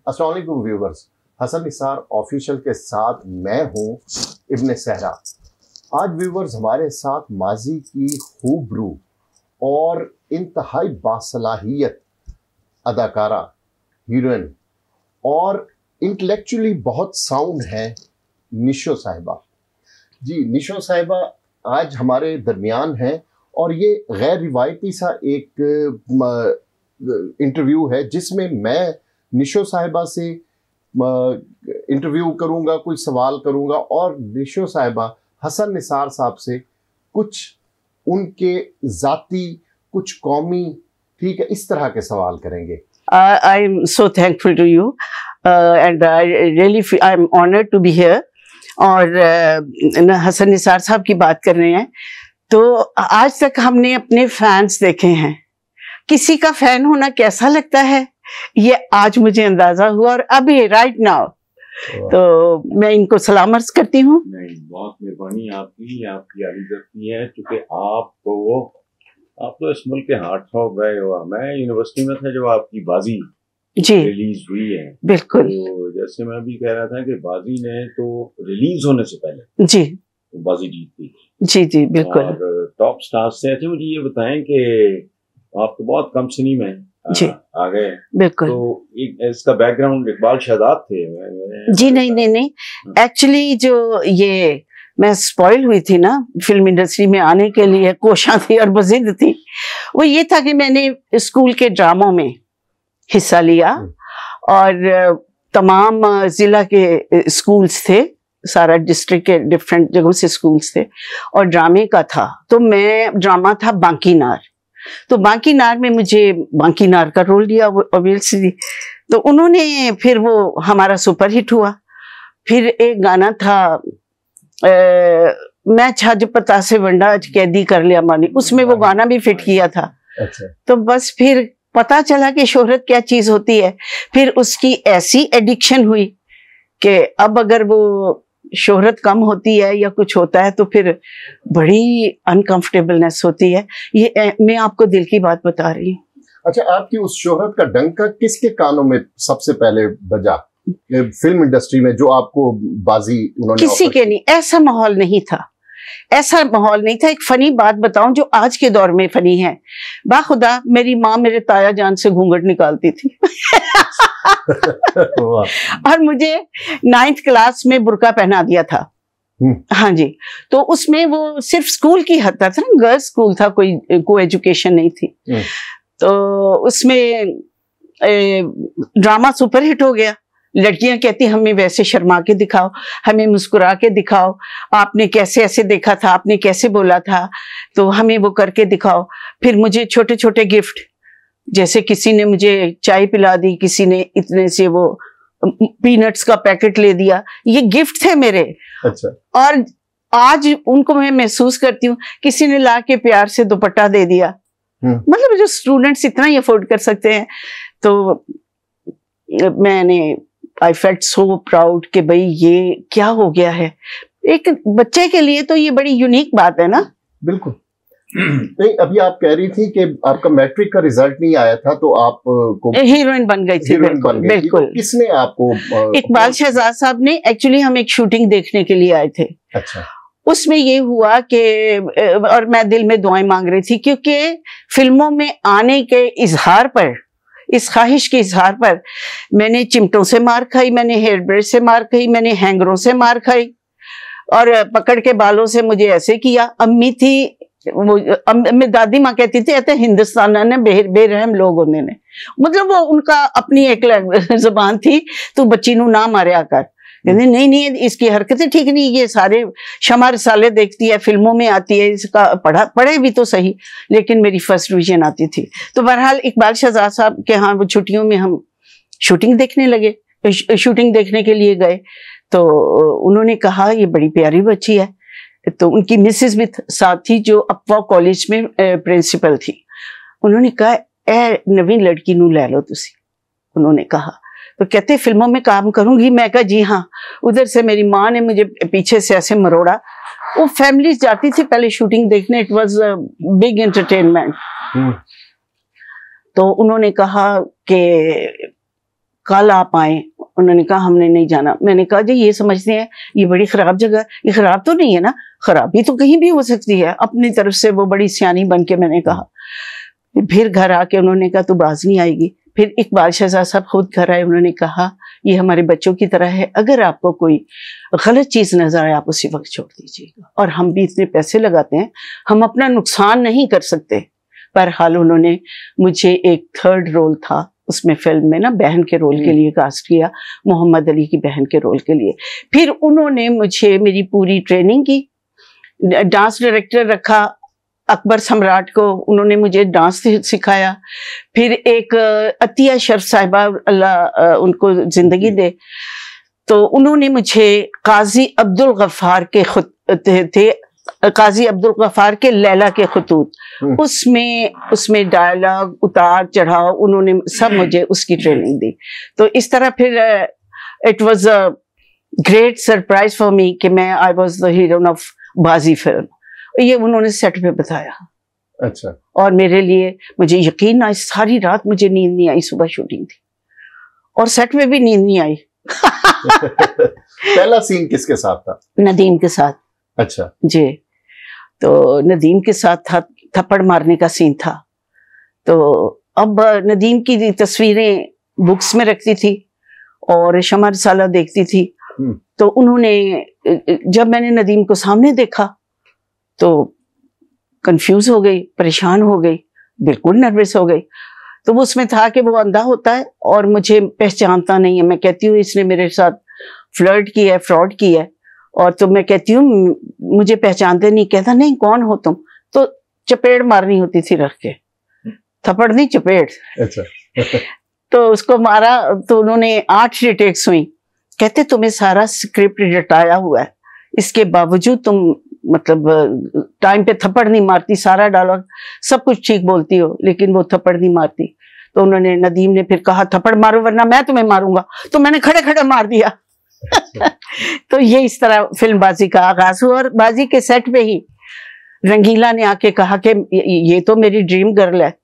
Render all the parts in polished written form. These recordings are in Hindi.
अस्सलाम वालेकुम व्यूवर्स, हसन निसार ऑफिशियल के साथ मैं हूं इब्न सहरा। आज व्यूवर्स हमारे साथ माजी की खूबरू और इंतहाई बासलाहियत अदाकारा, हीरोइन और इंटेलेक्चुअली बहुत साउंड है निशो साहिबा। जी, निशो साहिबा आज हमारे दरमियान हैं और ये गैर रिवायती सा एक इंटरव्यू है जिसमें मैं निशो साहिबा से इंटरव्यू करूंगा, कुछ सवाल करूंगा और निशो साहिबा हसन निसार साहब से कुछ उनके ज़ाती, कुछ कौमी, ठीक है, इस तरह के सवाल करेंगे। I am so thankful to you and I am honored to be here। और हसन निसार साहब की बात कर रहे हैं तो आज तक हमने अपने फैंस देखे हैं, किसी का फैन होना कैसा लगता है ये आज मुझे अंदाजा हुआ और अभी राइट नाउ तो मैं इनको सलाम अर्ज करती हूँ। नहीं, बहुत मेहरबानी आपकी आलिज़त है, क्योंकि आप तो इस मुल्क के हार्ट थ्रॉब गए हो। मैं यूनिवर्सिटी में था जब आपकी बाजी जी रिलीज हुई है। बिल्कुल। तो जैसे मैं भी कह रहा था कि बाजी ने तो रिलीज होने से पहले जी बाजी जीती। जी जी बिल्कुल। और टॉप स्टार्स से थे। मुझे ये बताएं कि आप तो बहुत कम सिनी में आ गए। बिल्कुल। तो इसका बैकग्राउंड इकबाल शहजाद थे। जी नहीं, एक्चुअली जो ये मैं स्पॉइल हुई थी ना फिल्म इंडस्ट्री में आने के लिए, कोशिश थी और बजिद थी, वो ये था कि मैंने स्कूल के ड्रामों में हिस्सा लिया और तमाम जिला के स्कूल्स थे, सारा डिस्ट्रिक्ट के डिफरेंट जगहों से स्कूल्स थे और ड्रामे का था। तो मैं ड्रामा था बांकी नार, तो बांकी नार में मुझे बांकी नार का रोल दिया ऑब्वियसली। तो उन्होंने फिर वो हमारा सुपर हिट हुआ। फिर एक गाना था मैं छज पता से वंडा आज कैदी कर लिया मानी, उसमें वो गाना भी फिट किया था। अच्छा। तो बस फिर पता चला कि शोहरत क्या चीज होती है। फिर उसकी ऐसी एडिक्शन हुई कि अब अगर वो शोहरत कम होती है या कुछ होता है तो फिर बड़ी अनकंफर्टेबलनेस होती है। ये मैं आपको दिल की बात बता रही हूँ। अच्छा, आपकी उस शोहरत का डंका किसके कानों में सबसे पहले बजा फिल्म इंडस्ट्री में, जो आपको बाजी उन्होंने? किसी के नहीं, ऐसा माहौल नहीं था, ऐसा माहौल नहीं था। एक फनी बात बताऊं जो आज के दौर में फनी है। बाखुदा मेरी माँ मेरे ताया जान से घूंघट निकालती थी और मुझे 9th क्लास में बुर्का पहना दिया था। हाँ जी। तो उसमें वो सिर्फ स्कूल की हद तक था ना, गर्ल्स स्कूल था, कोई एजुकेशन नहीं थी। तो उसमें ड्रामा सुपर हिट हो गया। लड़कियां कहती हमें वैसे शर्मा के दिखाओ, हमें मुस्कुरा के दिखाओ, आपने कैसे ऐसे देखा था, आपने कैसे बोला था, तो हमें वो करके दिखाओ। फिर मुझे छोटे छोटे गिफ्ट, जैसे किसी ने मुझे चाय पिला दी, किसी ने इतने से वो पीनट्स का पैकेट ले दिया, ये गिफ्ट थे मेरे। अच्छा। और आज उनको मैं महसूस करती हूँ। किसी ने ला के प्यार से दुपट्टा दे दिया, मतलब जो स्टूडेंट्स इतना ही अफोर्ड कर सकते हैं। तो मैंने आई फेल्ट सो प्राउड कि भाई ये क्या हो गया है। एक बच्चे के लिए तो ये बड़ी यूनिक बात है ना। बिल्कुल। नहीं, अभी आप कह रही थी कि आपका मैट्रिक का रिजल्ट नहीं आया था तो आप को हीरोइन बन गई थी। बिल्कुल। किसने आपको? इकबाल शहजाद साहब ने। एक्चुअली हम एक शूटिंग देखने के लिए आए थे। अच्छा। उसमें ये हुआ कि और मैं दिल में दुआएं मांग रही थी, क्योंकि फिल्मों में आने के इजहार पर, इस ख्वाहिश के इजहार पर मैंने चिमटों से मार खाई, मैंने हेयर ब्रश से मार खाई, मैंने हैंगरों से मार खाई और पकड़ के बालों से मुझे ऐसे किया। अम्मी थी, वो मेरी दादी माँ कहती थी ऐसे हिंदुस्तान ने बेरहम लोग होने ने, मतलब वो उनका अपनी एक जुबान थी, तू बच्ची नू ना मारिया कर। कहते नहीं इसकी हरकतें ठीक नहीं, ये सारे शमा रसाले देखती है, फिल्मों में आती है, इसका पढ़े भी तो सही, लेकिन मेरी फर्स्ट डिवीजन आती थी। तो बहरहाल इकबाल शहजाद साहब के यहाँ वो छुट्टियों में हम शूटिंग देखने लगे, शूटिंग देखने के लिए गए। तो उन्होंने कहा ये बड़ी प्यारी बच्ची है। तो उनकी मिसेस भी साथ थी जो अफवा कॉलेज में प्रिंसिपल थी। उन्होंने कहा ए नवीन लड़की नू ले लो तुसी। उन्होंने कहा तो कहते फिल्मों में काम करूंगी। मैं कहा जी हाँ। उधर से मेरी माँ ने मुझे पीछे से ऐसे मरोड़ा। वो फैमिली जाती थी पहले शूटिंग देखने, इट वाज बिग एंटरटेनमेंट। तो उन्होंने कहा कि कल आप आए। उन्होंने कहा हमने नहीं जाना। मैंने कहा जी ये समझते हैं ये बड़ी खराब जगह, ये खराब तो नहीं है ना? खराबी तो कहीं भी हो सकती है। अपनी तरफ से वो बड़ी सियानी बन के मैंने कहा। फिर घर आके उन्होंने कहा तू बाज नहीं आएगी। फिर इकबाल शहजाद साहब खुद घर आए, उन्होंने कहा ये हमारे बच्चों की तरह है, अगर आपको कोई गलत चीज नजर आए आप उसी वक्त छोड़ दीजिएगा, और हम भी इतने पैसे लगाते हैं, हम अपना नुकसान नहीं कर सकते। बहरहाल उन्होंने मुझे एक थर्ड रोल था उसमें, फिल्म में ना, बहन के रोल के लिए कास्ट किया, मोहम्मद अली की बहन के रोल के लिए। फिर उन्होंने मुझे मेरी पूरी ट्रेनिंग की, डांस डायरेक्टर रखा अकबर सम्राट को, उन्होंने मुझे डांस सिखाया। फिर एक अतिया शर्फ साहिबा, अल्लाह उनको जिंदगी दे, तो उन्होंने मुझे काजी अब्दुल गफ्फार के खुद थे काजी अब्दुल गफ्फार के लैला के खतूत, उसमें डायलॉग उतार चढ़ाव उन्होंने सब मुझे उसकी ट्रेनिंग दी। तो इस तरह फिर it was a great surprise for me कि मैं I was the heroine of बाजी फिल्म। ये उन्होंने सेट पे बताया। अच्छा। और मेरे लिए, मुझे यकीन ना, सारी रात मुझे नींद नहीं आई, सुबह शूटिंग थी और सेट में भी नींद नहीं आई। पहला सीन किसके साथ था? नदीम के साथ। अच्छा जी, तो नदीम के साथ था, थप्पड़ मारने का सीन था। तो अब नदीम की तस्वीरें बुक्स में रखती थी और शमा रसाला देखती थी। तो उन्होंने, जब मैंने नदीम को सामने देखा तो कंफ्यूज हो गई, परेशान हो गई, बिल्कुल नर्वस हो गई। तो वो उसमें था कि वो अंधा होता है और मुझे पहचानता नहीं है। मैं कहती हूँ इसने मेरे साथ फ्लर्ट किया है, फ्रॉड किया है, और तो मैं कहती हूँ मुझे पहचानते नहीं। कहता नहीं कौन हो तुम? तो चपेट मारनी होती थी रख के, थप्पड़ नहीं चपेट। अच्छा। तो उसको मारा तो उन्होंने 8 रिटेक्स हुई। कहते तुम्हें सारा स्क्रिप्ट रटाया हुआ है, इसके बावजूद तुम मतलब टाइम पे थप्पड़ नहीं मारती, सारा डायलॉग सब कुछ ठीक बोलती हो लेकिन वो थप्पड़ नहीं मारती। तो उन्होंने, नदीम ने फिर कहा थप्पड़ मारो वरना मैं तुम्हें मारूंगा, तो मैंने खड़े खड़े मार दिया। तो ये इस तरह फिल्म बाजी का आगाज हुआ। और बाजी के सेट पे ही रंगीला ने आके कहा कि ये तो मेरी ड्रीम गर्ल है।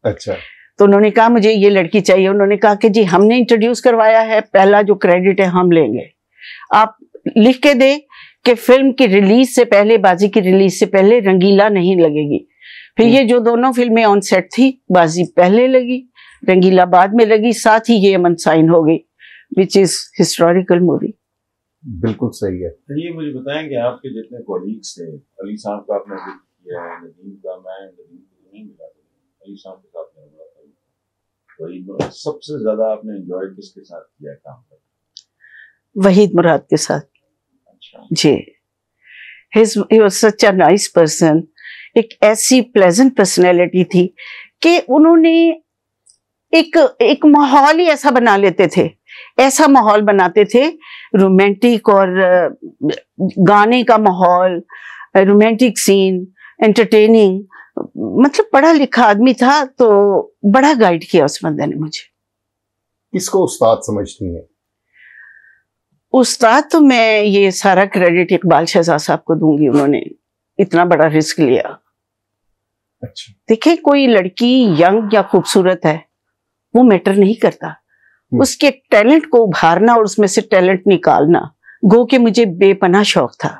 अच्छा। तो उन्होंने कहा मुझे ये लड़की चाहिए। उन्होंने कहा कि जी हमने इंट्रोड्यूस करवाया है, पहला जो क्रेडिट है हम लेंगे, आप लिख के दे कि फिल्म की रिलीज से पहले, बाजी की रिलीज से पहले रंगीला नहीं लगेगी। फिर ये जो दोनों फिल्में ऑन सेट थी, बाजी पहले लगी, रंगीला बाद में लगी, साथ ही ये अमन साइन हो गई, विच इज हिस्टोरिकल मूवी। बिल्कुल सही है। ये मुझे बताएं कि आपके जितने कॉलीग्स थे, अली साहब का आपने जिक्र किया है, नदीम का, मैं नदीम को नहीं मिला, अली साहब के साथ मेरा बड़ा ताल्लुक था। सबसे ज्यादा आपने एंजॉय किसके साथ किया है काम कर? वहीद मुराद के साथ। अच्छा। जी, he was such a nice person। एक ऐसी प्लेजेंट पर्सनैलिटी थी कि उन्होंने एक माहौल ही ऐसा बना लेते थे, ऐसा माहौल बनाते थे, रोमांटिक और गाने का माहौल, रोमांटिक सीन, एंटरटेनिंग, मतलब पढ़ा लिखा आदमी था। तो बड़ा गाइड किया उस बंदे ने मुझे। किसको उस्ताद समझती हैं? उस्ताद तो मैं ये सारा क्रेडिट इकबाल शहजाद साहब को दूंगी, उन्होंने इतना बड़ा रिस्क लिया। अच्छा। देखिए, कोई लड़की यंग या खूबसूरत है वो मैटर नहीं करता, उसके टैलेंट को उभारना और उसमें से टैलेंट निकालना, गो के मुझे बेपनाह शौक था,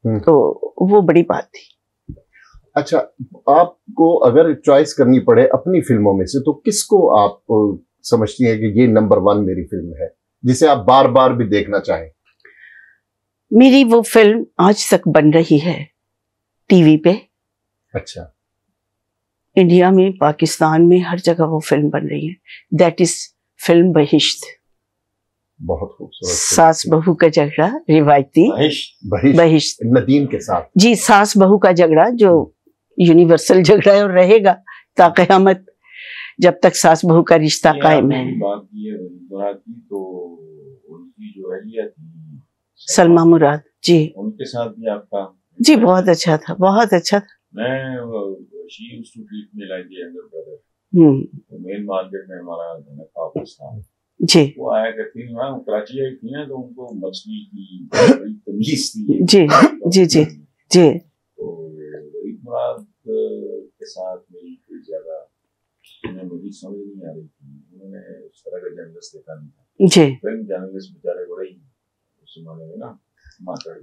तो वो बड़ी बात थी। अच्छा, आपको अगर चॉइस करनी पड़े अपनी फिल्मों में से तो किसको आप समझती हैं कि ये नंबर 1 मेरी फिल्म है, जिसे आप बार बार भी देखना चाहें? मेरी वो फिल्म आज तक बन रही है टीवी पे। अच्छा। इंडिया में, पाकिस्तान में, हर जगह वो फिल्म बन रही है। That is film Bahisht. बहुत खूबसूरत। सास बहू का झगड़ा, रिवायती बहिश्त, नदीम के साथ। जी, सास बहू का झगड़ा जो यूनिवर्सल झगड़ा है और रहेगा ता क़यामत, जब तक सास बहू का रिश्ता कायम है। बात की है तो उनकी जो अहलिया थी सलमा मुराद जी, उनके साथ भी आपका? जी बहुत अच्छा था, बहुत अच्छा था। मैं she used to treat me like the younger brother. Main market में हमारा ऑफिस था जी, वो आया करती थी, वहाँ कराची आई थी ना, तो उनको मछली की बड़ी तमीज थी। जी जी जी जी। तो वहीद मुराद के साथ मेरी कोई ज्यादा मुझे समझ नहीं आ रही थी। उन्होंने उस तरह का जंग जबरदस्त देखा नहीं था। जी फिल्म जर्नलिस्ट बेचारे बड़े ही उस जमाने में ना मास्टर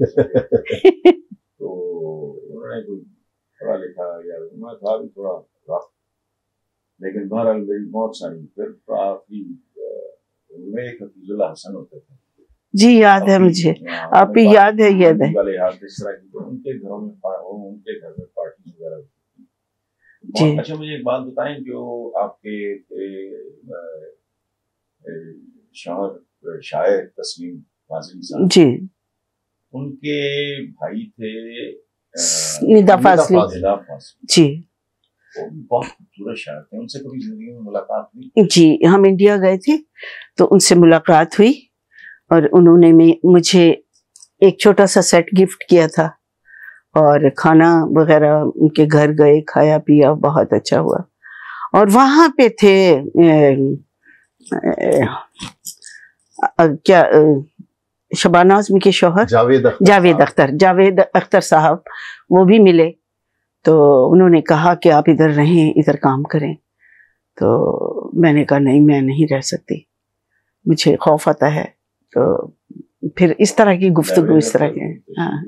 तो उन्होंने कोई पढ़ा लिखा यार मैं था भी थोड़ा रफ, लेकिन बहरहाल मेरी बहुत सारी फिर काफी उनमें एक हफीजुल्लाह हसन होते थे जी, याद है मुझे, आप ही याद है, याद है वाले याद इस तरह की, तो उनके घरों में उनके घर में पार्टी वगैरह होती जी। थी। अच्छा मुझे एक बात बताएं, जो आपके शौहर शायर तस्लीम फाजली साहब जी, उनके भाई थे निदा फाजली निदा फाजली, जी वो भी बहुत खूबसूरत शायर थे। उनसे कभी जिंदगी में मुलाकात हुई? जी, हम इंडिया गए थे तो उनसे मुलाकात हुई और उन्होंने मुझे एक छोटा सा सेट गिफ्ट किया था और खाना वगैरह उनके घर गए, खाया पिया, बहुत अच्छा हुआ। और वहाँ पे थे क्या शबाना आज़मी के शौहर जावेद अख्तर साहब, वो भी मिले। तो उन्होंने कहा कि आप इधर रहें, इधर काम करें। तो मैंने कहा नहीं, मैं नहीं रह सकती, मुझे खौफ आता है। तो फिर इस तरह की गुफ्तगू, इस तरह के हाँ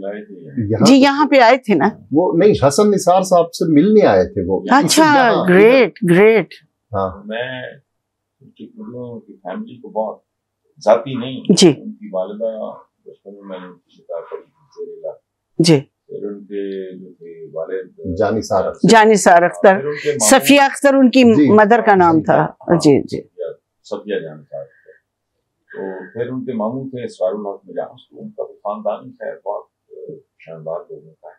जी, यहाँ पे आए थे ना वो, नहीं हसन निसार साहब से मिलने आए थे वो। अच्छा, ग्रेट ग्रेट। हाँ, मैं उनकी फैमिली को बहुत जाती नहीं जी, उनकी वालिदा बचपन में मैंने उनकी किताब पढ़ी जी, फिर उनके जो थे वालिद जानिसार अख्तर, सफिया अख्तर उनकी मदर का नाम था। जी जी, सफिया जानिसार। तो फिर उनके मामू थे इसरारुल हक मिजाज, तो उनका तो खानदान खैर बहुत शानदार लोगों का है।